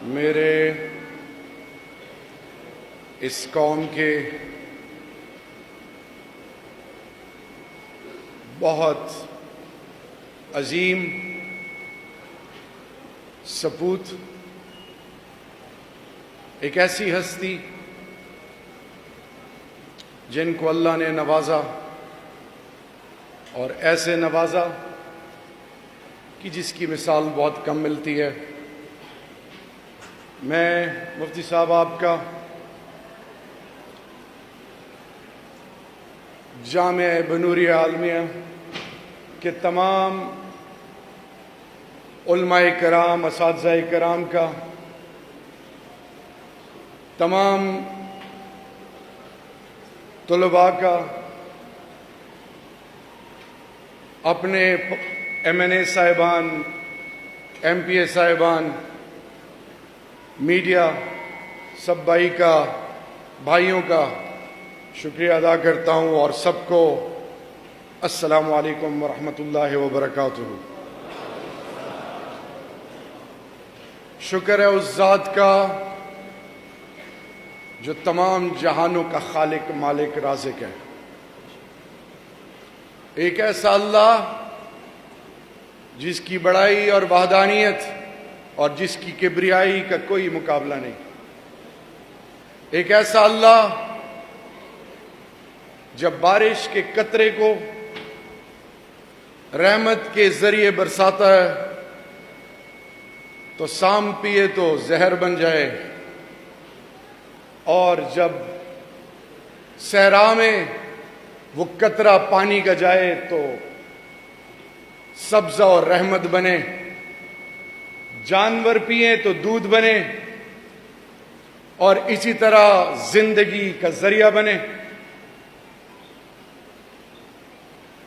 میرے اس قوم کے بہت عظیم سپوت، ایک ایسی ہستی جن کو اللہ نے نوازا اور ایسے نوازا کہ جس کی مثال بہت کم ملتی ہے۔ میں مفتی صاحب آپ کا جامعہ بنوریہ عالمیہ کے تمام علماء کرام، اساتذہ کرام کا، تمام طلباء کا، اپنے ایم این اے صاحبان، ایم پی اے صاحبان، میڈیا سب بھائیوں کا شکریہ ادا کرتا ہوں، اور سب کو السلام علیکم ورحمۃ اللہ وبرکاتہ۔ شکر ہے اس ذات کا جو تمام جہانوں کا خالق، مالک، رازق ہے۔ ایک ایسا اللہ جس کی بڑائی اور وحدانیت اور جس کی کبریائی کا کوئی مقابلہ نہیں۔ ایک ایسا اللہ جب بارش کے قطرے کو رحمت کے ذریعے برساتا ہے تو سام پیے تو زہر بن جائے، اور جب صحرا میں وہ قطرہ پانی کا جائے تو سبزہ اور رحمت بنے، جانور پیئیں تو دودھ بنے، اور اسی طرح زندگی کا ذریعہ بنے۔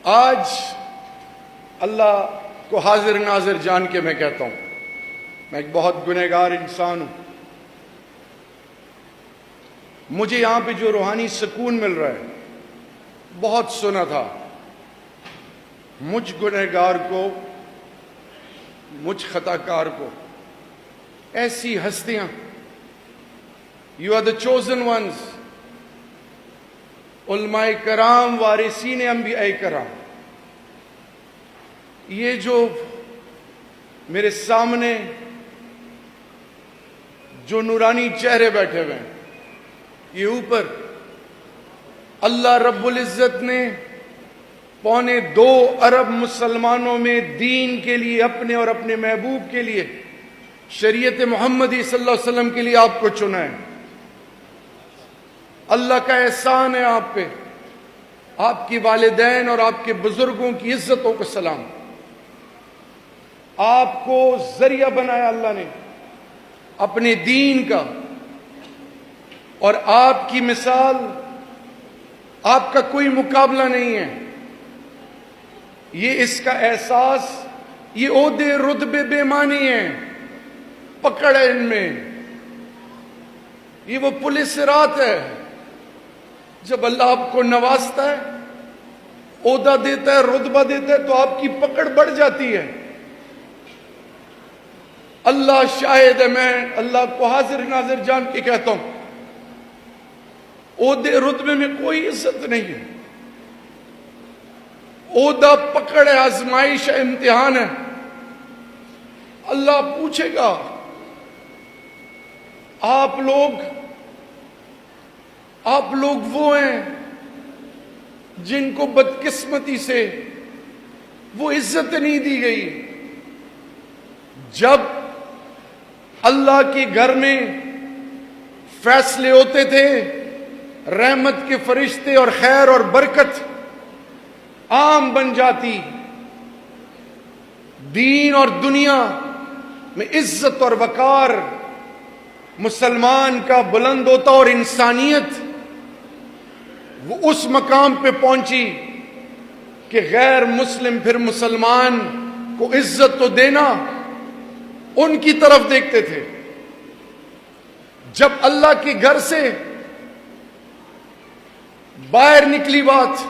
آج اللہ کو حاضر ناظر جان کے میں کہتا ہوں، میں ایک بہت گنہگار انسان ہوں۔ مجھے یہاں پہ جو روحانی سکون مل رہا ہے، بہت سنا تھا مجھ گنہگار کو، مجھ خطا کار کو ایسی ہستیاں، you are the chosen ones, علماء کرام، وارثین انبیاء کرام، یہ جو میرے سامنے جو نورانی چہرے بیٹھے ہوئے ہیں، یہ اوپر اللہ رب العزت نے 2.25 ارب مسلمانوں میں دین کے لیے، اپنے اور اپنے محبوب کے لیے، شریعت محمدی صلی اللہ علیہ وسلم کے لیے آپ کو چنا ہے۔ اللہ کا احسان ہے آپ پہ، آپ کی والدین اور آپ کے بزرگوں کی عزتوں کو سلام۔ آپ کو ذریعہ بنایا اللہ نے اپنے دین کا، اور آپ کی مثال، آپ کا کوئی مقابلہ نہیں ہے۔ یہ اس کا احساس، یہ عہدے رتبے بے معنی ہیں، پکڑ ہے ان میں۔ یہ وہ پل صراط ہے، جب اللہ آپ کو نوازتا ہے، عہدہ دیتا ہے، رتبہ دیتا ہے، تو آپ کی پکڑ بڑھ جاتی ہے۔ اللہ شاہد ہے، میں اللہ کو حاضر ناظر جان کے کہتا ہوں، عہدے رتبے میں کوئی عزت نہیں ہے۔ عہدہ پکڑ ہے، آزمائش ہے، امتحان ہے۔ اللہ پوچھے گا، آپ لوگ وہ ہیں جن کو بدقسمتی سے وہ عزت نہیں دی گئی۔ جب اللہ کے گھر میں فیصلے ہوتے تھے، رحمت کے فرشتے اور خیر اور برکت عام بن جاتی، دین اور دنیا میں عزت اور وقار مسلمان کا بلند ہوتا، اور انسانیت وہ اس مقام پہ پہنچی کہ غیر مسلم پھر مسلمان کو عزت تو دینا، ان کی طرف دیکھتے تھے۔ جب اللہ کے گھر سے باہر نکلی بات،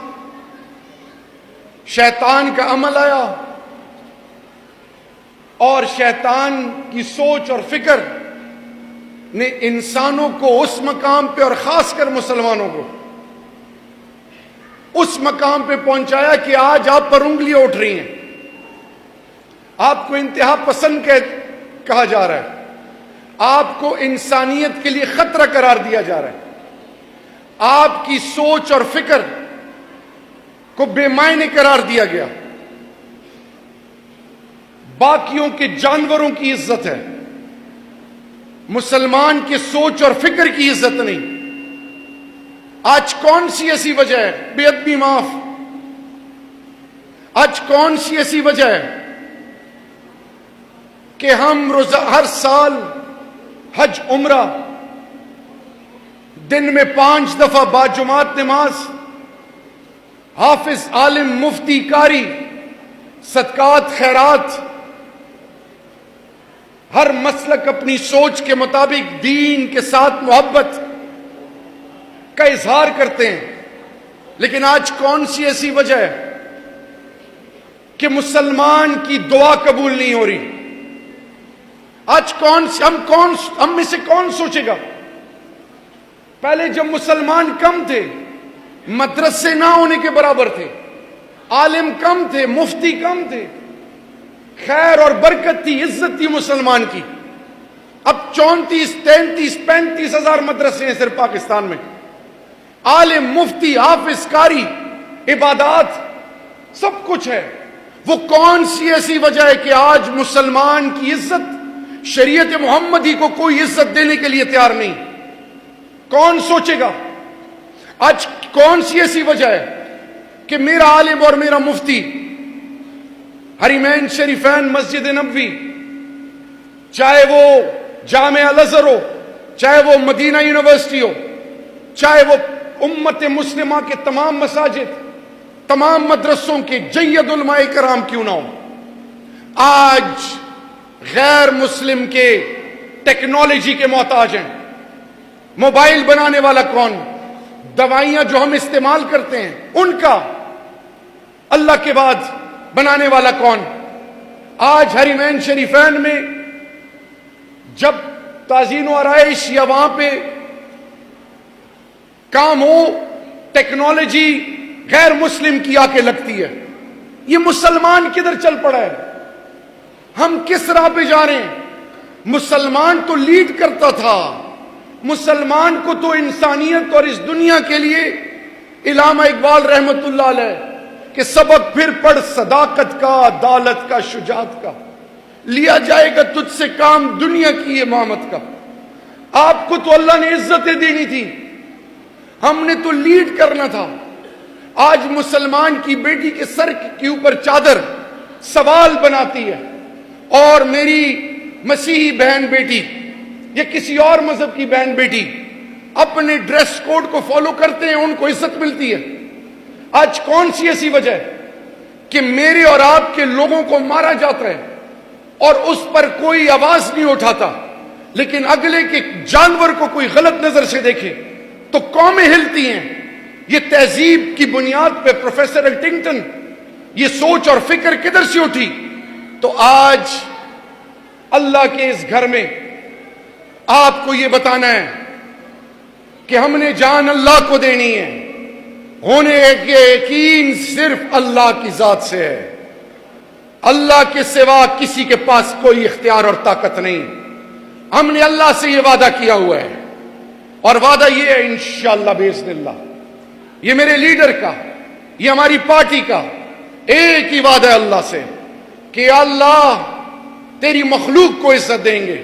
شیطان کا عمل آیا، اور شیطان کی سوچ اور فکر نے انسانوں کو اس مقام پہ، اور خاص کر مسلمانوں کو اس مقام پہ پہنچایا کہ آج آپ پر انگلیاں اٹھ رہی ہیں، آپ کو انتہا پسند کہا جا رہا ہے، آپ کو انسانیت کے لیے خطرہ قرار دیا جا رہا ہے، آپ کی سوچ اور فکر کو بے معنی قرار دیا گیا۔ باقیوں کے جانوروں کی عزت ہے، مسلمان کی سوچ اور فکر کی عزت نہیں۔ آج کون سی ایسی وجہ ہے، بے ادبی معاف، آج کون سی ایسی وجہ ہے کہ ہم ہر سال حج عمرہ دن میں 5 دفعہ باجماعت نماز، حافظ، عالم، مفتی، قاری، صدقات، خیرات، ہر مسلک اپنی سوچ کے مطابق دین کے ساتھ محبت کا اظہار کرتے ہیں، لیکن آج کون سی ایسی وجہ ہے کہ مسلمان کی دعا قبول نہیں ہو رہی؟ آج ہم میں سے کون سوچے گا؟ پہلے جب مسلمان کم تھے، مدرسے نہ ہونے کے برابر تھے، عالم کم تھے، مفتی کم تھے، خیر اور برکت تھی، عزت تھی مسلمان کی۔ اب 34، 33، 35 ہزار مدرسے ہیں صرف پاکستان میں، عالم، مفتی، حافظ، قاری، عبادات، سب کچھ ہے۔ وہ کون سی ایسی وجہ ہے کہ آج مسلمان کی عزت، شریعت محمدی کو کوئی عزت دینے کے لیے تیار نہیں؟ کون سوچے گا؟ آج کون سی ایسی وجہ ہے کہ میرا عالم اور میرا مفتی حرمین شریفین، مسجد نبوی، چاہے وہ جامعہ الازہر ہو، چاہے وہ مدینہ یونیورسٹی ہو، چاہے وہ امت مسلمہ کے تمام مساجد، تمام مدرسوں کے جید علماء کرام کیوں نہ ہو، آج غیر مسلم کے ٹیکنالوجی کے محتاج ہیں۔ موبائل بنانے والا کون؟ دوائیاں جو ہم استعمال کرتے ہیں ان کا اللہ کے بعد بنانے والا کون؟ آج حرمین شریفین میں جب تعزین و آرائش یا وہاں پہ کام ہو، ٹیکنالوجی غیر مسلم کی آ کے لگتی ہے۔ یہ مسلمان کدھر چل پڑا ہے؟ ہم کس راہ پہ جا رہے ہیں؟ مسلمان تو لیڈ کرتا تھا، مسلمان کو تو انسانیت اور اس دنیا کے لیے علامہ اقبال رحمت اللہ علیہ کہ سبق پھر پڑھ صداقت کا، عدالت کا، شجاعت کا، لیا جائے گا تجھ سے کام دنیا کی امامت کا۔ آپ کو تو اللہ نے عزتیں دینی تھی، ہم نے تو لیڈ کرنا تھا۔ آج مسلمان کی بیٹی کے سر کے اوپر چادر سوال بناتی ہے، اور میری مسیحی بہن بیٹی یا کسی اور مذہب کی بہن بیٹی اپنے ڈریس کوڈ کو فالو کرتے ہیں، ان کو عزت ملتی ہے۔ آج کون سی ایسی وجہ ہے کہ میرے اور آپ کے لوگوں کو مارا جاتا ہے اور اس پر کوئی آواز نہیں اٹھاتا، لیکن اگلے کے جانور کو کوئی غلط نظر سے دیکھے تو قومیں ہلتی ہیں؟ یہ تہذیب کی بنیاد پہ پروفیسر الٹنگٹن، یہ سوچ اور فکر کدھر سے اٹھی؟ تو آج اللہ کے اس گھر میں آپ کو یہ بتانا ہے کہ ہم نے جان اللہ کو دینی ہے، ہونے کے یقین صرف اللہ کی ذات سے ہے، اللہ کے سوا کسی کے پاس کوئی اختیار اور طاقت نہیں۔ ہم نے اللہ سے یہ وعدہ کیا ہوا ہے، اور وعدہ یہ ہے انشاءاللہ باذن اللہ، یہ میرے لیڈر کا، یہ ہماری پارٹی کا ایک ہی وعدہ ہے اللہ سے کہ یا اللہ تیری مخلوق کو عزت دیں گے،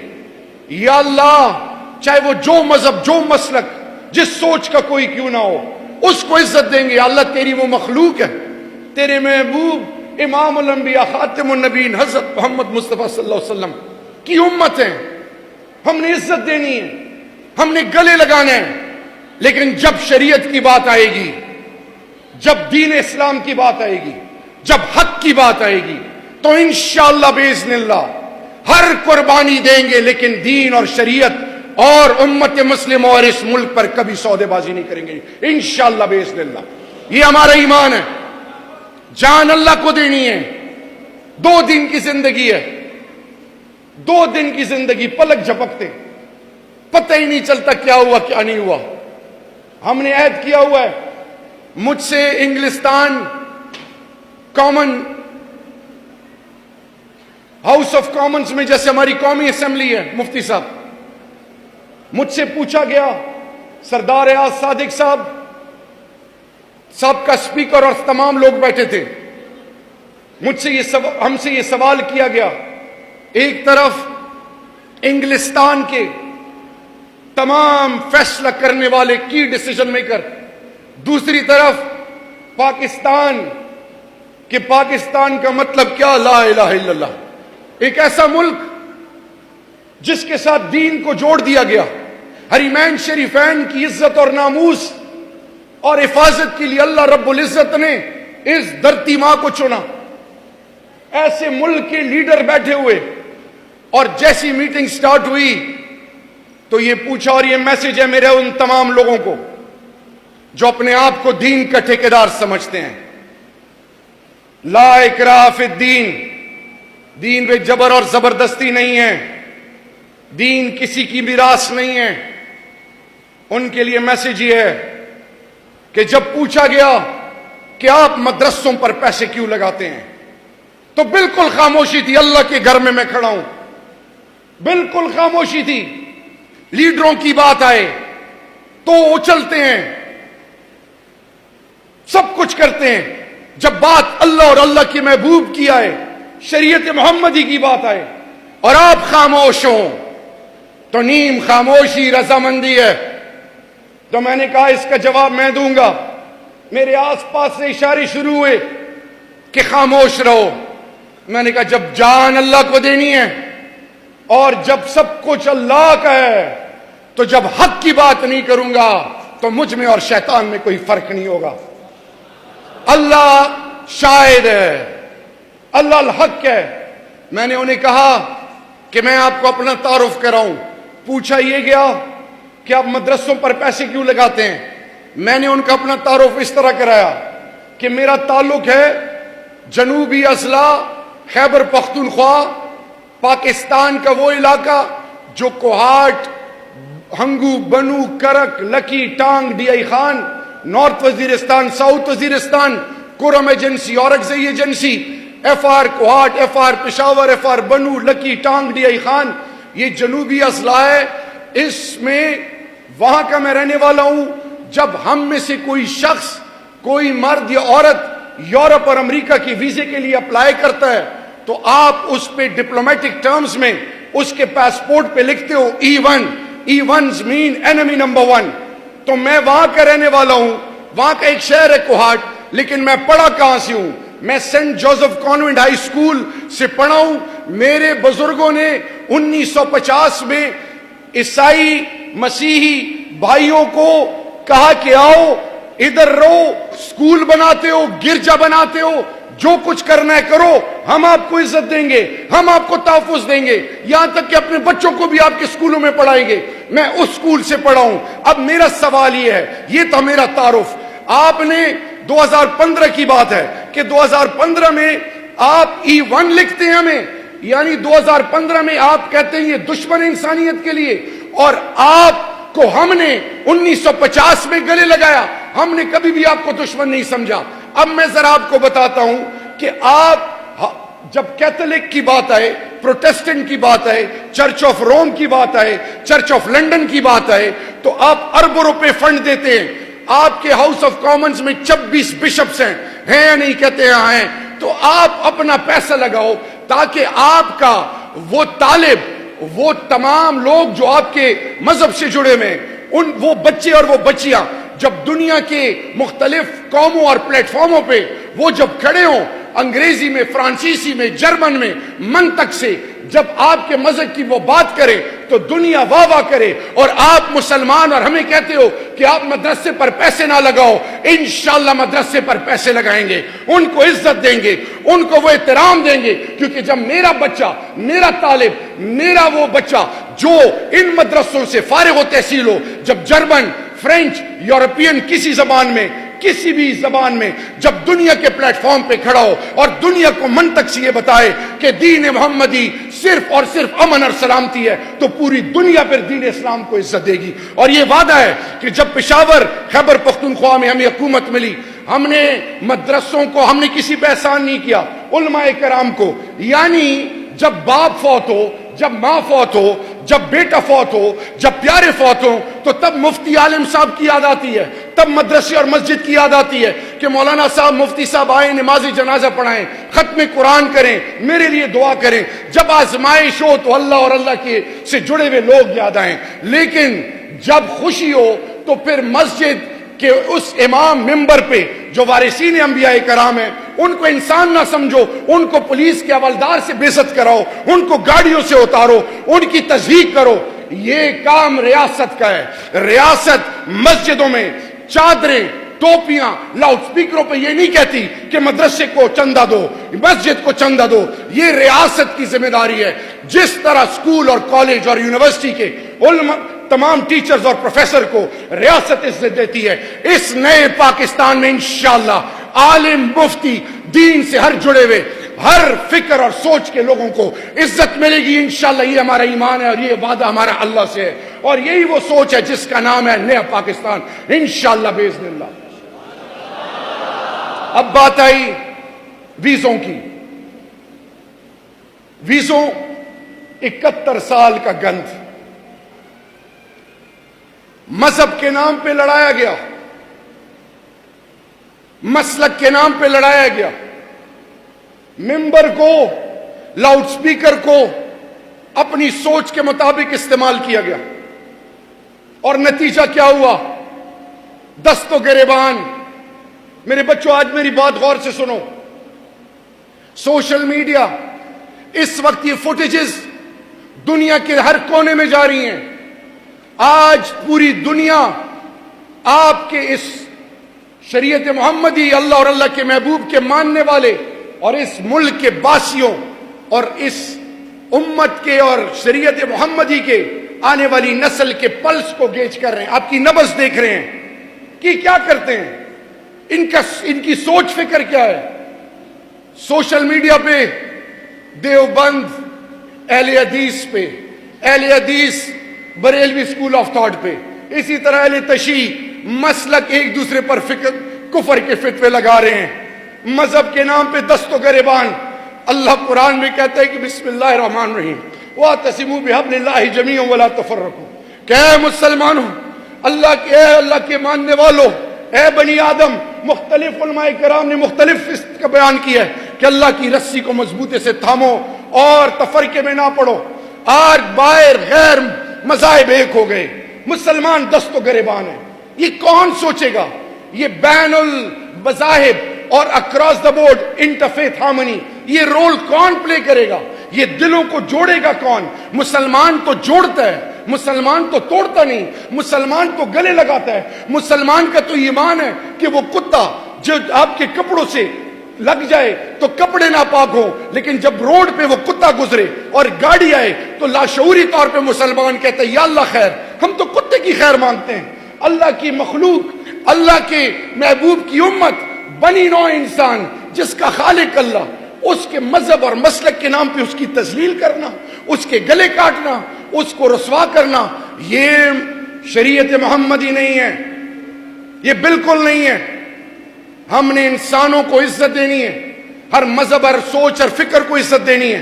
یا اللہ چاہے وہ جو مذہب، جو مسلک، جس سوچ کا کوئی کیوں نہ ہو، اس کو عزت دیں گے۔ یا اللہ تیری وہ مخلوق ہے، تیرے محبوب امام الانبیاء خاتم النبیین حضرت محمد مصطفیٰ صلی اللہ علیہ وسلم کی امت ہیں، ہم نے عزت دینی ہے، ہم نے گلے لگانا ہے۔ لیکن جب شریعت کی بات آئے گی، جب دین اسلام کی بات آئے گی، جب حق کی بات آئے گی، تو انشاءاللہ باذن اللہ ہر قربانی دیں گے، لیکن دین اور شریعت اور امت مسلم اور اس ملک پر کبھی سودے بازی نہیں کریں گے انشاءاللہ باذن اللہ۔ یہ ہمارا ایمان ہے، جان اللہ کو دینی ہے۔ 2 دن کی زندگی ہے، 2 دن کی زندگی، پلک جھپکتے پتہ ہی نہیں چلتا کیا ہوا کیا نہیں ہوا. ہم نے عہد کیا ہوا ہے, مجھ سے انگلستان کامن ہاؤس آف کامنز میں, جیسے ہماری قومی اسمبلی ہے, مفتی صاحب, مجھ سے پوچھا گیا, سردار ایاز صادق صاحب کا اسپیکر اور تمام لوگ بیٹھے تھے, ہم سے یہ سوال کیا گیا, ایک طرف انگلستان کے تمام فیصلہ کرنے والے کی ڈیسیژن میکر, دوسری طرف پاکستان کہ پاکستان کا مطلب کیا, لا الہ الا اللہ, ایک ایسا ملک جس کے ساتھ دین کو جوڑ دیا گیا, حرمین شریفین کی عزت اور ناموس اور حفاظت کے لیے اللہ رب العزت نے اس دھرتی ماں کو چنا. ایسے ملک کے لیڈر بیٹھے ہوئے, اور جیسی میٹنگ سٹارٹ ہوئی تو یہ پوچھا, اور یہ میسج ہے میرے ان تمام لوگوں کو جو اپنے آپ کو دین کا ٹھیکیدار سمجھتے ہیں, لا اکراہ فی الدین, دین میں جبر اور زبردستی نہیں ہے, دین کسی کی میراث نہیں ہے. ان کے لیے میسج یہ ہے کہ جب پوچھا گیا کہ آپ مدرسوں پر پیسے کیوں لگاتے ہیں, تو بالکل خاموشی تھی. اللہ کے گھر میں کھڑا ہوں, بالکل خاموشی تھی. لیڈروں کی بات آئے تو اچلتے ہیں, سب کچھ کرتے ہیں. جب بات اللہ اور اللہ کے محبوب کی آئے, شریعت محمدی کی بات آئے, اور آپ خاموش ہوں, تو نیم خاموشی رضامندی ہے. تو میں نے کہا اس کا جواب میں دوں گا. میرے آس پاس سے اشارے شروع ہوئے کہ خاموش رہو. میں نے کہا جب جان اللہ کو دینی ہے اور جب سب کچھ اللہ کا ہے, تو جب حق کی بات نہیں کروں گا تو مجھ میں اور شیطان میں کوئی فرق نہیں ہوگا. اللہ شاہد ہے, اللہ الحق ہے. میں نے انہیں کہا کہ میں آپ کو اپنا تعارف کراؤں. پوچھا یہ گیا کہ آپ مدرسوں پر پیسے کیوں لگاتے ہیں. میں نے ان کا اپنا تعارف اس طرح کرایا کہ میرا تعلق ہے جنوبی اضلاع خیبر پختونخوا, پاکستان کا وہ علاقہ جو کوہاٹ, ہنگو, بنو, Karak, Lakki, Tank, D I Khan, north Waziristan, south Waziristan, Kurram agency, Orakzai agency, F R Kohat, F R Peshawar, F R Bannu, Lakki, Tank, D I Khan, یہ جنوبی اضلاع ہے. اس میں وہاں کا میں رہنے والا ہوں. جب ہم میں سے کوئی شخص, کوئی مرد یا عورت یورپ اور امریکہ کی ویزے کے لیے اپلائی کرتا ہے تو آپ اس پہ ڈپلومیٹک ٹرمز میں اس کے پاسپورٹ پہ لکھتے ہو E1. E1's mean enemy number 1. تو میں وہاں کا رہنے والا ہوں. وہاں کا ایک شہر ہے کوہاٹ, لیکن میں پڑھا کہاں سے ہوں؟ میں Saint Joseph Convent High School سے پڑھا ہوں. میرے بزرگوں نے 1950 میں عیسائی مسیحی بھائیوں کو کہا کہ آؤ ادھر رہو, اسکول بناتے ہو, گرجا بناتے ہو, جو کچھ کرنا ہے کرو, ہم آپ کو عزت دیں گے, ہم آپ کو تحفظ دیں گے, یہاں تک کہ اپنے بچوں کو بھی آپ کے اسکولوں میں پڑھائیں گے. میں اس اسکول سے پڑھا ہوں. اب میرا سوال یہ ہے, یہ تھا میرا تعارف. آپ نے 2015 کی بات ہے کہ 2015 میں آپ E1 لکھتے ہیں ہمیں, یعنی 2015 میں آپ کہتے ہیں یہ دشمن انسانیت کے لیے, اور آپ کو ہم نے 1950 میں گلے لگایا. ہم نے کبھی بھی آپ کو دشمن نہیں سمجھا. اب میں ذرا آپ کو بتاتا ہوں کہ آپ جب کیتھولک کی بات آئے, پروٹیسٹنٹ کی بات آئے, چرچ آف روم کی بات آئے, چرچ آف لنڈن کی بات آئے, تو آپ اربوں روپے فنڈ دیتے ہیں. آپ کے ہاؤس آف کامنز میں 26 بشپس ہیں یا نہیں؟ کہتے ہیں. تو آپ اپنا پیسہ لگاؤ تاکہ آپ کا وہ طالب, وہ تمام لوگ جو آپ کے مذہب سے جڑے ہوئے, وہ بچے اور وہ بچیاں جب دنیا کے مختلف قوموں اور پلیٹ فارموں پہ وہ جب کھڑے ہوں, انگریزی میں, فرانسیسی میں, جرمن میں, منطق سے جب آپ کے مذہب کی وہ بات کرے تو دنیا واہ واہ کرے. اور آپ مسلمان اور ہمیں کہتے ہو کہ آپ مدرسے پر پیسے نہ لگاؤ. انشاءاللہ مدرسے پر پیسے لگائیں گے, ان کو عزت دیں گے, ان کو وہ احترام دیں گے. کیونکہ جب میرا بچہ, میرا طالب, میرا وہ بچہ جو ان مدرسوں سے فارغ و تحصیل ہو, جب جرمن, فرینچ, یورپین کسی زبان میں کسی بھی زبان میں جب دنیا کے پلیٹ فارم پہ کھڑا ہو اور دنیا کو منطق سے یہ بتائے کہ دین محمدی صرف اور صرف امن اور سلامتی ہے، تو پوری دنیا پھر دین اسلام کو عزت دے گی. اور یہ وعدہ ہے کہ جب پشاور خیبر پختونخوا میں ہمیں حکومت ملی، ہم نے مدرسوں کو، ہم نے کسی پہ احسان نہیں کیا، علماء کرام کو، یعنی جب باپ فوت ہو، جب ماں فوت ہو، جب بیٹا فوت ہو، جب پیارے فوت ہو، تو تب مفتی عالم صاحب کی یاد آتی ہے، تب مدرسے اور مسجد کی یاد آتی ہے کہ مولانا صاحب، مفتی صاحب آئیں، نماز جنازہ پڑھائیں، ختم قرآن کریں، میرے لیے دعا کریں. جب آزمائش ہو تو اللہ اور اللہ کے سے جڑے ہوئے لوگ یاد آئیں. لیکن جب خوشی ہو تو پھر مسجد کہ اس امام ممبر پہ جو وارثین انبیاء کرام ہیں ان کو انسان نہ سمجھو، ان کو پولیس کے حوالدار سے بے عزت کراؤ، ان کو گاڑیوں سے اتارو، ان کی تضحیق کرو. یہ کام ریاست کا ہے. ریاست مسجدوں میں چادریں، ٹوپیاں، لاؤڈ سپیکروں پہ یہ نہیں کہتی کہ مدرسے کو چندہ دو، مسجد کو چندہ دو. یہ ریاست کی ذمہ داری ہے. جس طرح اسکول اور کالج اور یونیورسٹی کے علماء، تمام ٹیچرز اور پروفیسر کو ریاست عزت دیتی ہے، اس نئے پاکستان میں انشاءاللہ عالم، مفتی، دین سے ہر جڑے ہوئے، ہر فکر اور سوچ کے لوگوں کو عزت ملے گی انشاءاللہ. یہ ہمارا ایمان ہے اور یہ وعدہ ہمارا اللہ سے ہے، اور یہی وہ سوچ ہے جس کا نام ہے نیا پاکستان انشاءاللہ باذن اللہ. اب بات آئی ویزوں کی. ویزوں 71 سال کا گند مذہب کے نام پہ لڑایا گیا، مسلک کے نام پہ لڑایا گیا، ممبر کو، لاؤڈ سپیکر کو اپنی سوچ کے مطابق استعمال کیا گیا، اور نتیجہ کیا ہوا؟ دست و گریبان. میرے بچوں آج میری بات غور سے سنو. سوشل میڈیا اس وقت یہ فوٹیجز دنیا کے ہر کونے میں جاری ہیں. آج پوری دنیا آپ کے اس شریعت محمدی، اللہ اور اللہ کے محبوب کے ماننے والے، اور اس ملک کے باسیوں اور اس امت کے اور شریعت محمدی کے آنے والی نسل کے پلس کو گیج کر رہے ہیں. آپ کی نبض دیکھ رہے ہیں کہ کیا کرتے ہیں، ان کی سوچ فکر کیا ہے. سوشل میڈیا پہ دیوبند اہل حدیث پہ، اہل حدیث بریلوی سکول آف تھاٹ پہ، اسی طرح اہل تشیع مسلک ایک دوسرے پر فکر کفر کے فتوے لگا رہے ہیں. مذہب کے نام پہ دست و گریبان. اللہ قرآن میں کہتا ہے کہ بسم اللہ الرحمن الرحیم وَاعْتَصِمُوا بِحَبْلِ اللَّهِ جَمِيعًا وَلَا تَفَرَّقُوا. کہ اے مسلمانوں، اللہ کے ماننے والوں، اے بنی آدم، مختلف علماء کرام نے مختلف اس کا بیان کیا ہے کہ اللہ کی رسی کو مضبوطی سے تھامو اور تفرقے میں نہ پڑو. آج باہر غیر مذاہب ایک ہو گئے، مسلمان دست و گریبان ہیں. یہ کون سوچے گا؟ یہ بین المذاہب اور across the board interfaith harmony, یہ رول کون پلے کرے گا؟ یہ دلوں کو جوڑے گا کون؟ مسلمان تو جوڑتا ہے، مسلمان تو توڑتا نہیں، مسلمان تو گلے لگاتا ہے. مسلمان کا تو ایمان ہے کہ وہ کتا جو آپ کے کپڑوں سے لگ جائے تو کپڑے ناپاک ہو، لیکن جب روڈ پہ وہ کتا گزرے اور گاڑی آئے تو لاشعوری طور پہ مسلمان کہتا ہے یا اللہ خیر، ہم تو کتے کی خیر مانگتے ہیں. اللہ کی مخلوق، اللہ کے محبوب کی امت، بنی نوع انسان جس کا خالق اللہ، اس کے مذہب اور مسلک کے نام پہ اس کی تذلیل کرنا، اس کے گلے کاٹنا، اس کو رسوا کرنا، یہ شریعت محمدی نہیں ہے، یہ بالکل نہیں ہے. ہم نے انسانوں کو عزت دینی ہے، ہر مذہب، ہر سوچ، ہر فکر کو عزت دینی ہے.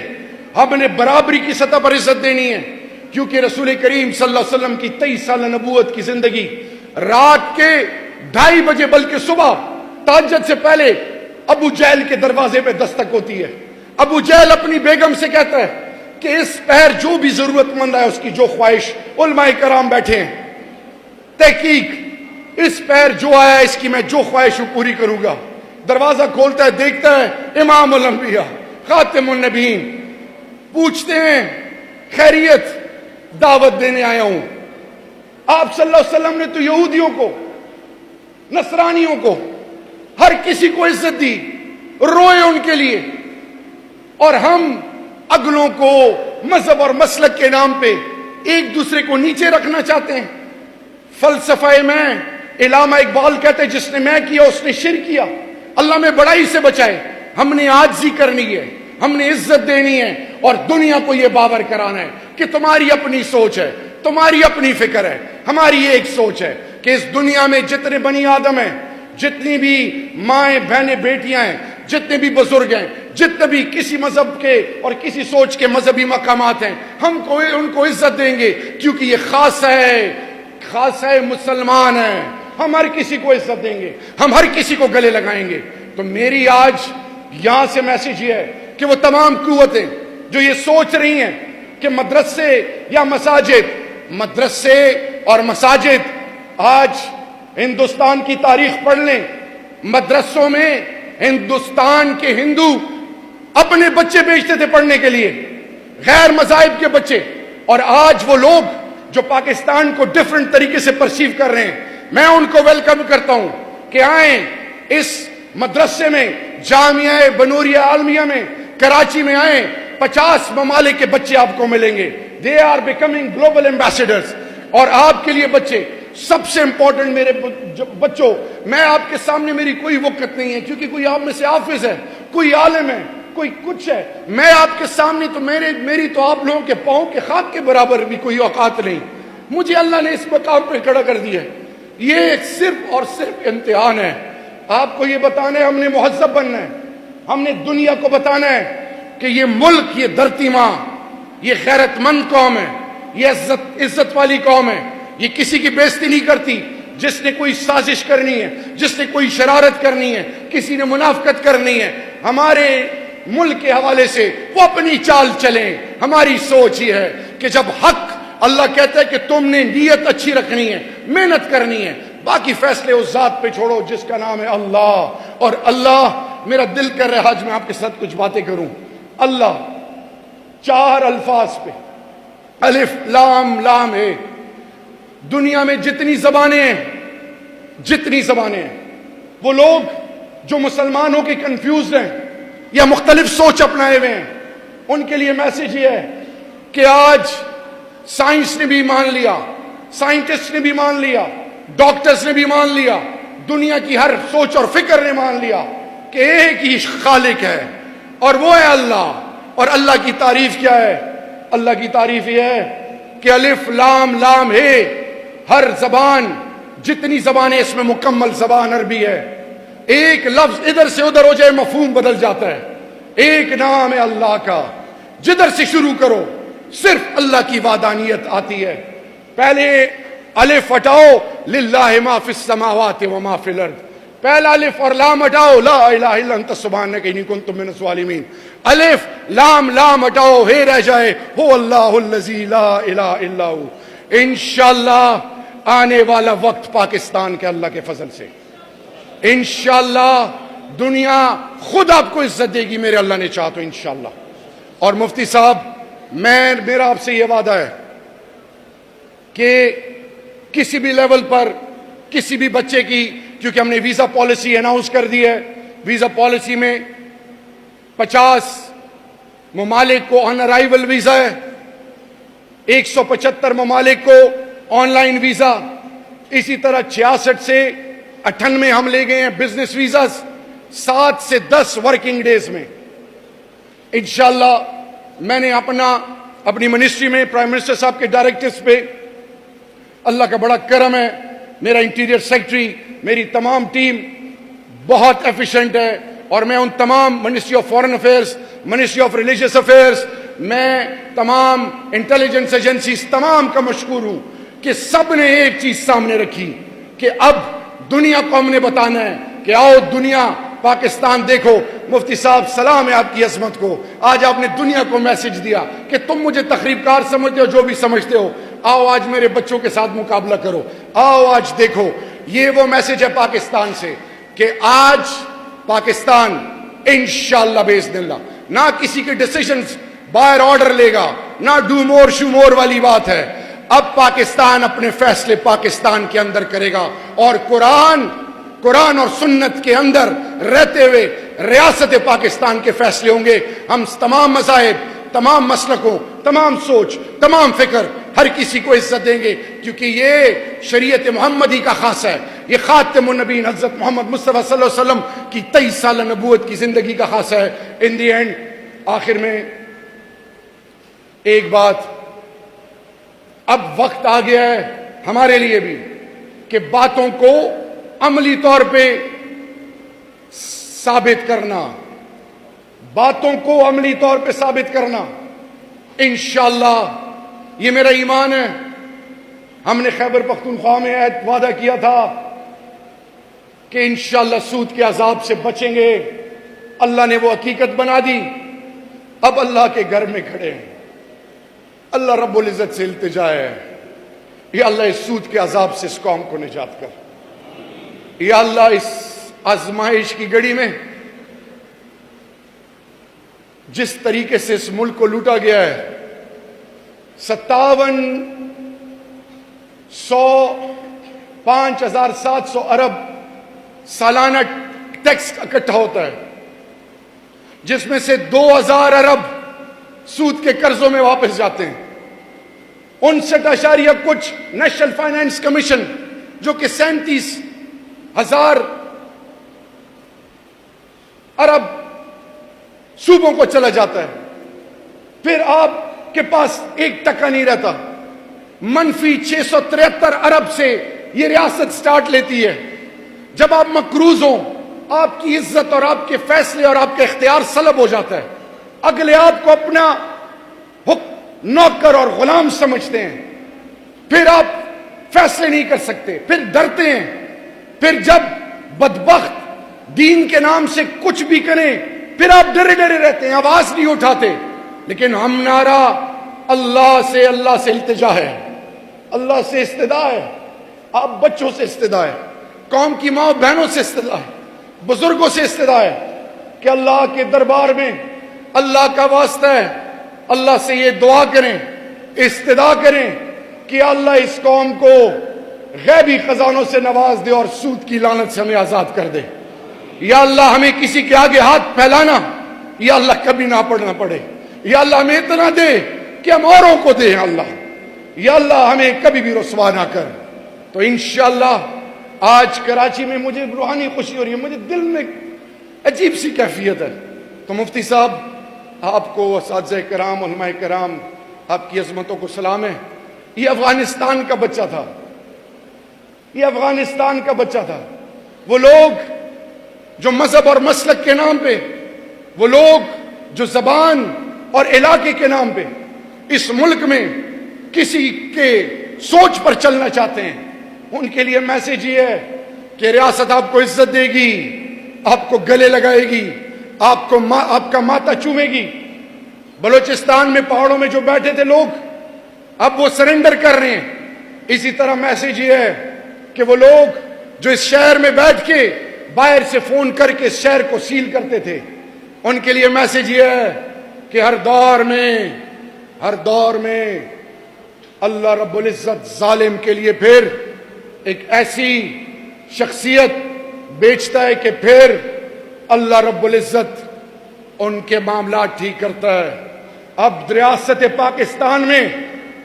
ہم نے برابری کی سطح پر عزت دینی ہے، کیونکہ رسول کریم صلی اللہ علیہ وسلم کی 23 سالہ نبوت کی زندگی رات کے 2:30 بجے بلکہ صبح تہجد سے پہلے ابو جہل کے دروازے پہ دستک ہوتی ہے. ابو جہل اپنی بیگم سے کہتا ہے کہ اس پہر جو بھی ضرورت مند ہے، اس کی جو خواہش، علماء کرام بیٹھے ہیں، تحقیق، اس پہر جو آیا ہے اس کی میں جو خواہش ہوں پوری کروں گا. دروازہ کھولتا ہے، دیکھتا ہے امام الانبیاء خاتم النبیین. پوچھتے ہیں خیریت؟ دعوت دینے آیا ہوں. آپ صلی اللہ علیہ وسلم نے تو یہودیوں کو، نصرانیوں کو، ہر کسی کو عزت دی، روئے ان کے لیے، اور ہم اگلوں کو مذہب اور مسلک کے نام پہ ایک دوسرے کو نیچے رکھنا چاہتے ہیں. فلسفہ میں علامہ اقبال کہتے جس نے میں کیا اس نے شرک کیا، اللہ میں بڑائی سے بچائے۔ ہم نے عاجزی کرنی ہے، ہم نے عزت دینی ہے، اور دنیا کو یہ باور کرانا ہے کہ تمہاری اپنی سوچ ہے، تمہاری اپنی فکر ہے، ہماری ایک سوچ ہے کہ اس دنیا میں جتنے بنی آدم ہیں، جتنی بھی مائیں بہنیں بیٹیاں ہیں، جتنے بھی بزرگ ہیں، جتنے بھی کسی مذہب کے اور کسی سوچ کے مذہبی مقامات ہیں، ہم کو ان کو عزت دیں گے، کیونکہ یہ خاص ہے مسلمان ہیں۔ ہم ہر کسی کو عزت دیں گے، ہم ہر کسی کو گلے لگائیں گے۔ تو میری آج یہاں سے میسج یہ ہے کہ وہ تمام قوتیں جو یہ سوچ رہی ہیں کہ مدرسے یا مدرسے اور مساجد، آج ہندوستان کی تاریخ پڑھ لیں، مدرسوں میں ہندوستان کے ہندو اپنے بچے بھیجتے تھے پڑھنے کے لیے، غیر مذاہب کے بچے، اور آج وہ لوگ جو پاکستان کو ڈیفرنٹ طریقے سے پرسیو کر رہے ہیں، میں ان کو ویلکم کرتا ہوں کہ آئیں اس مدرسے میں، جامعہ بنوریہ عالمیہ میں، کراچی میں آئیں، 50 ممالک کے بچے آپ کو ملیں گے۔ They are becoming global ambassadors. اور آپ کے لیے بچے سب سے امپورٹنٹ، میرے بچوں، میں آپ کے سامنے میری کوئی وقت نہیں ہے، کیونکہ کوئی آپ میں سے حافظ ہے، کوئی عالم ہے، کوئی کچھ ہے، میں آپ کے سامنے تو میری تو آپ لوگوں کے پاؤں کے خاک کے برابر بھی کوئی اوقات نہیں۔ مجھے اللہ نے اس مقام پہ کھڑا کر دیا ہے، یہ صرف اور صرف امتحان ہے۔ آپ کو یہ بتانا ہے ہم نے مہذب بننا ہے، ہم نے دنیا کو بتانا ہے کہ یہ ملک، یہ دھرتی ماں، یہ غیرت مند قوم ہے، یہ عزت والی قوم ہے، یہ کسی کی بے عزتی نہیں کرتی۔ جس نے کوئی سازش کرنی ہے، جس نے کوئی شرارت کرنی ہے، کسی نے منافقت کرنی ہے، ہمارے ملک کے حوالے سے وہ اپنی چال چلیں۔ ہماری سوچ یہ ہے کہ جب حق، اللہ کہتا ہے کہ تم نے نیت اچھی رکھنی ہے، محنت کرنی ہے، باقی فیصلے اس ذات پہ چھوڑو جس کا نام ہے اللہ۔ اور اللہ، میرا دل کر رہا ہے آج میں آپ کے ساتھ کچھ باتیں کروں۔ اللہ 4 الفاظ پہ، الف لام لام ہے۔ دنیا میں جتنی زبانیں ہیں، وہ لوگ جو مسلمانوں کے کنفیوزڈ ہیں یا مختلف سوچ اپنائے ہوئے ہیں، ان کے لیے میسج یہ ہے کہ آج سائنس نے بھی مان لیا، سائنٹسٹ نے بھی مان لیا، ڈاکٹرز نے بھی مان لیا، دنیا کی ہر سوچ اور فکر نے مان لیا کہ ایک ہی خالق ہے اور وہ ہے اللہ۔ اور اللہ کی تعریف کیا ہے؟ اللہ کی تعریف یہ ہے کہ الف لام لام ہے۔ ہر زبان، جتنی زبانیں اس میں مکمل زبان عربی ہے، ایک لفظ ادھر سے ادھر ہو جائے مفہوم بدل جاتا ہے۔ ایک نام ہے اللہ کا، جدھر سے شروع کرو صرف اللہ کی وحدانیت آتی ہے۔ پہلے الف ہٹاؤ، للہ ما فی السماوات و ما فی الارض، پہلا الف اور لام ہٹاؤ، لا الہ الا انت سبحانک انی کنت من الظالمین۔ الف لام لام ہٹاؤ، ہے رہ جائے هو اللہ الذی لا الہ الا ہو۔ انشاءاللہ آنے والا وقت پاکستان کے اللہ کے فضل سے انشاءاللہ دنیا خود آپ کو عزت دے گی، میرے اللہ نے چاہا تو انشاءاللہ۔ اور مفتی صاحب، میرا آپ سے یہ وعدہ ہے کہ کسی بھی لیول پر کسی بھی بچے کی، کیونکہ ہم نے ویزا پالیسی اناؤنس کر دی ہے، ویزا پالیسی میں 50 ممالک کو آن ارائیول ویزا ہے، 175 ممالک کو آن لائن ویزا، اسی طرح 66 سے 98 ہم لے گئے ہیں بزنس ویزاز، 7 سے 10 ورکنگ ڈیز میں انشاءاللہ۔ میں نے اپنی منسٹری میں پرائم منسٹر صاحب کے ڈائریکٹرز پہ، اللہ کا بڑا کرم ہے، میرا انٹیریئر سیکٹری، میری تمام ٹیم بہت ایفیشنٹ ہے، اور میں ان تمام ministry of foreign affairs, ministry of religious affairs, میں تمام انٹیلیجنس ایجنسیز تمام کا مشکور ہوں کہ سب نے ایک چیز سامنے رکھی کہ اب دنیا کو ہم نے بتانا ہے کہ آؤ دنیا، پاکستان دیکھو۔ مفتی صاحب سلام ہے آپ کی عظمت کو، آج آپ نے دنیا کو میسج دیا کہ تم مجھے تخریب کار سمجھتے ہو، جو بھی سمجھتے ہو، آؤ آج میرے بچوں کے ساتھ مقابلہ کرو، آؤ آج دیکھو۔ یہ وہ میسج ہے پاکستان سے کہ آج پاکستان انشاءاللہ باذن اللہ نہ کسی کے ڈیسیژنز باہر آرڈر لے گا، نہ ڈو مور شو مور والی بات ہے۔ اب پاکستان اپنے فیصلے پاکستان کے اندر کرے گا، اور قرآن اور سنت کے اندر رہتے ہوئے ریاست پاکستان کے فیصلے ہوں گے۔ ہم تمام مذاہب، تمام مسلکوں، تمام سوچ، تمام فکر، ہر کسی کو عزت دیں گے، کیونکہ یہ شریعت محمدی کا خاصہ ہے، یہ خاتم النبیین حضرت محمد مصطفیٰ صلی اللہ علیہ وسلم کی 23 سالہ نبوت کی زندگی کا خاصہ ہے. ان دی اینڈ آخر میں ایک بات، اب وقت آ گیا ہے ہمارے لیے بھی کہ باتوں کو عملی طور پہ ثابت کرنا، باتوں کو عملی طور پہ ثابت کرنا. انشاءاللہ یہ میرا ایمان ہے. ہم نے خیبر پختونخوا میں وعدہ کیا تھا کہ انشاءاللہ سود کے عذاب سے بچیں گے. اللہ نے وہ حقیقت بنا دی. اب اللہ کے گھر میں کھڑے ہیں. اللہ رب العزت سے التجا ہے، یا اللہ اس سود کے عذاب سے اس قوم کو نجات کر. یا اللہ اس آزمائش کی گھڑی میں جس طریقے سے اس ملک کو لوٹا گیا ہے، 5,700 ارب سالانہ ٹیکس اکٹھا ہوتا ہے، جس میں سے 2,000 ارب سود کے قرضوں میں واپس جاتے ہیں. 59 کچھ نیشنل فائنانس کمیشن جو کہ 37,000 ارب صوبوں کو چلا جاتا ہے. پھر آپ کے پاس 1 ٹکا نہیں رہتا. منفی 673 ارب سے یہ ریاست سٹارٹ لیتی ہے. جب آپ مقروض ہوں، آپ کی عزت اور آپ کے فیصلے اور آپ کا اختیار سلب ہو جاتا ہے. اگلے آپ کو اپنا نوکر اور غلام سمجھتے ہیں. پھر آپ فیصلے نہیں کر سکتے، پھر ڈرتے ہیں. پھر جب بدبخت دین کے نام سے کچھ بھی کریں، پھر آپ ڈرے ڈرے رہتے ہیں، آواز نہیں اٹھاتے. لیکن ہم نعرہ اللہ سے التجا ہے، اللہ سے استدعا ہے. آپ بچوں سے استدعا ہے، قوم کی ماں بہنوں سے استدعا ہے، بزرگوں سے استدعا ہے کہ اللہ کے دربار میں اللہ کا واسطہ ہے، اللہ سے یہ دعا کریں، استدعا کریں کہ اللہ اس قوم کو غیبی خزانوں سے نواز دے اور سود کی لعنت سے ہمیں آزاد کر دے. یا اللہ ہمیں کسی کے آگے ہاتھ پھیلانا یا اللہ کبھی نہ پڑنا پڑے. یا اللہ ہمیں اتنا دے کہ ہم اوروں کو دیں. اللہ یا اللہ ہمیں کبھی بھی رسوا نہ کر. تو انشاءاللہ آج کراچی میں مجھے روحانی خوشی ہو رہی ہے، مجھے دل میں عجیب سی کیفیت ہے. تو مفتی صاحب آپ کو، اساتذہ کرام، علماء کرام، آپ کی عظمتوں کو سلام ہے. یہ افغانستان کا بچہ تھا، یہ افغانستان کا بچہ تھا. وہ لوگ جو مذہب اور مسلک کے نام پہ، وہ لوگ جو زبان اور علاقے کے نام پہ اس ملک میں کسی کے سوچ پر چلنا چاہتے ہیں، ان کے لیے میسج یہ ہے کہ ریاست آپ کو عزت دے گی، آپ کو گلے لگائے گی، آپ کا ماتھا چومے گی. بلوچستان میں پہاڑوں میں جو بیٹھے تھے لوگ، اب وہ سرنڈر کر رہے ہیں. اسی طرح میسج یہ ہے کہ وہ لوگ جو اس شہر میں بیٹھ کے باہر سے فون کر کے اس شہر کو سیل کرتے تھے، ان کے لیے میسج یہ ہے کہ ہر دور میں اللہ رب العزت ظالم کے لیے پھر ایک ایسی شخصیت بیچتا ہے کہ پھر اللہ رب العزت ان کے معاملات ٹھیک کرتا ہے. اب ریاست پاکستان میں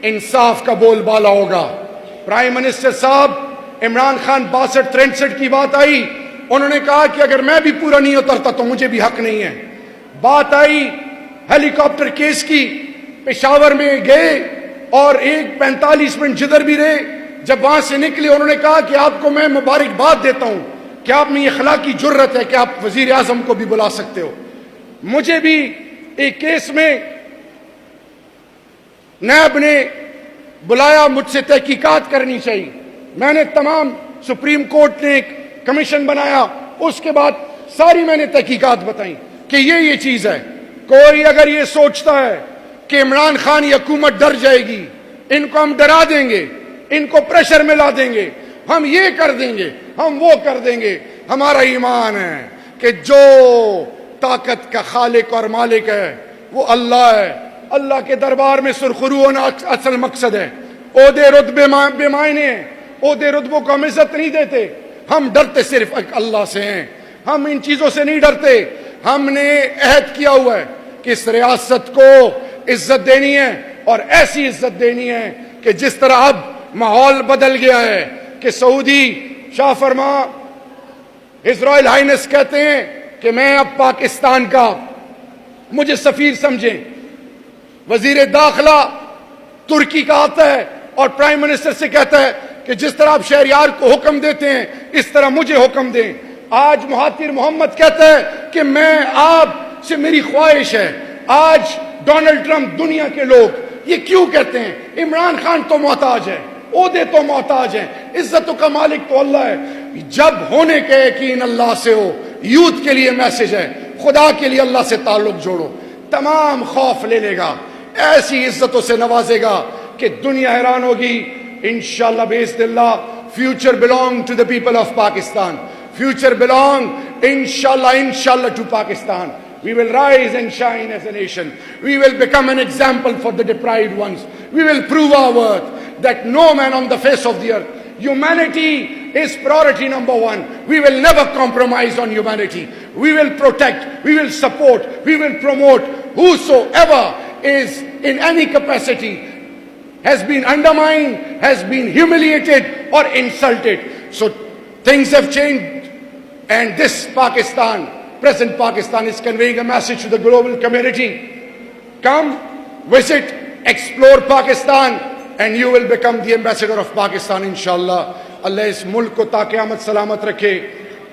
انصاف کا بول بالا ہوگا. پرائم منسٹر صاحب عمران خان 62-63 کی بات آئی، انہوں نے کہا کہ اگر میں بھی پورا نہیں اترتا تو مجھے بھی حق نہیں ہے. بات آئی ہیلی کاپٹر کیس کی، پشاور میں گئے اور 45 منٹ جدھر بھی رہے. جب وہاں سے نکلے انہوں نے کہا کہ آپ کو میں مبارکباد دیتا ہوں کہ آپ میں یہ اخلاقی جرت ہے کہ آپ وزیر اعظم کو بھی بلا سکتے ہو. مجھے بھی ایک کیس میں نیب نے بلایا، مجھ سے تحقیقات کرنی چاہیے. میں نے تمام، سپریم کورٹ نے ایک کمیشن بنایا، اس کے بعد ساری میں نے تحقیقات بتائیں کہ یہ چیز ہے. کوئی اگر یہ سوچتا ہے کہ عمران خان کی حکومت ڈر جائے گی، ان کو ہم ڈرا دیں گے، ان کو پریشر میں لا دیں گے، ہم یہ کر دیں گے، ہم وہ کر دیں گے. ہمارا ایمان ہے کہ جو طاقت کا خالق اور مالک ہے وہ اللہ ہے. اللہ کے دربار میں سرخرو ہونا اصل مقصد ہے. عہدے رتبے بے معنی ہیں، عہدے رتبوں کو ہم عزت نہیں دیتے. ہم ڈرتے صرف اللہ سے ہیں، ہم ان چیزوں سے نہیں ڈرتے. ہم نے عہد کیا ہوا ہے کہ اس ریاست کو عزت دینی ہے اور ایسی عزت دینی ہے کہ جس طرح اب ماحول بدل گیا ہے کہ سعودی شاہ فرما ہز رائل ہائنس کہتے ہیں کہ میں اب پاکستان کا، مجھے سفیر سمجھیں. وزیر داخلہ ترکی کا آتا ہے اور پرائم منسٹر سے کہتا ہے کہ جس طرح آپ شہریار کو حکم دیتے ہیں اس طرح مجھے حکم دیں. آج مہاتیر محمد کہتا ہے کہ میں آپ سے میری خواہش ہے. آج ڈونلڈ ٹرمپ، دنیا کے لوگ یہ کیوں کہتے ہیں؟ عمران خان تو محتاج ہے، عہدے تو محتاج ہیں، عزتوں کا مالک تو اللہ ہے. جب ہونے کے یقین اللہ سے ہو، یوتھ کے لیے میسج ہے، خدا کے لیے اللہ سے تعلق جوڑو، تمام خوف لے لے گا، ایسی عزتوں سے نوازے گا کہ دنیا حیران ہوگی. انشاءاللہ باذن اللہ future belong to the people of Pakistan. Future belong inshallah to Pakistan. We will rise and shine as a nation. We will become an example for the deprived ones. We will prove our worth that no man on the face of the earth, humanity is priority number one. We will never compromise on humanity. We will protect, we will support, we will promote whosoever is in any capacity has been undermined, has been humiliated or insulted. So things have changed, and this Pakistan, present Pakistan, is conveying a message to the global community. Come, visit, explore Pakistan, and you will become the ambassador of Pakistan inshallah. اللہ اس ملک کو تا قیامت سلامت رکھے.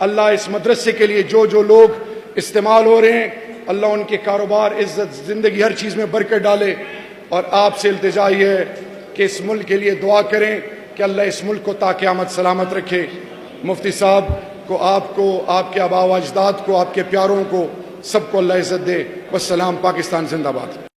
اللہ اس مدرسے کے لیے جو لوگ استعمال ہو رہے ہیں، اللہ ان کے کاروبار، عزت، زندگی، ہر چیز میں برکت ڈالے. اور آپ سے التجا یہ ہے کہ اس ملک کے لیے دعا کریں کہ اللہ اس ملک کو تا قیامت سلامت رکھے. مفتی صاحب کو، آپ کے آباء و اجداد کو، آپ کے پیاروں کو، سب کو اللہ عزت دے. والسلام. پاکستان زندہ باد.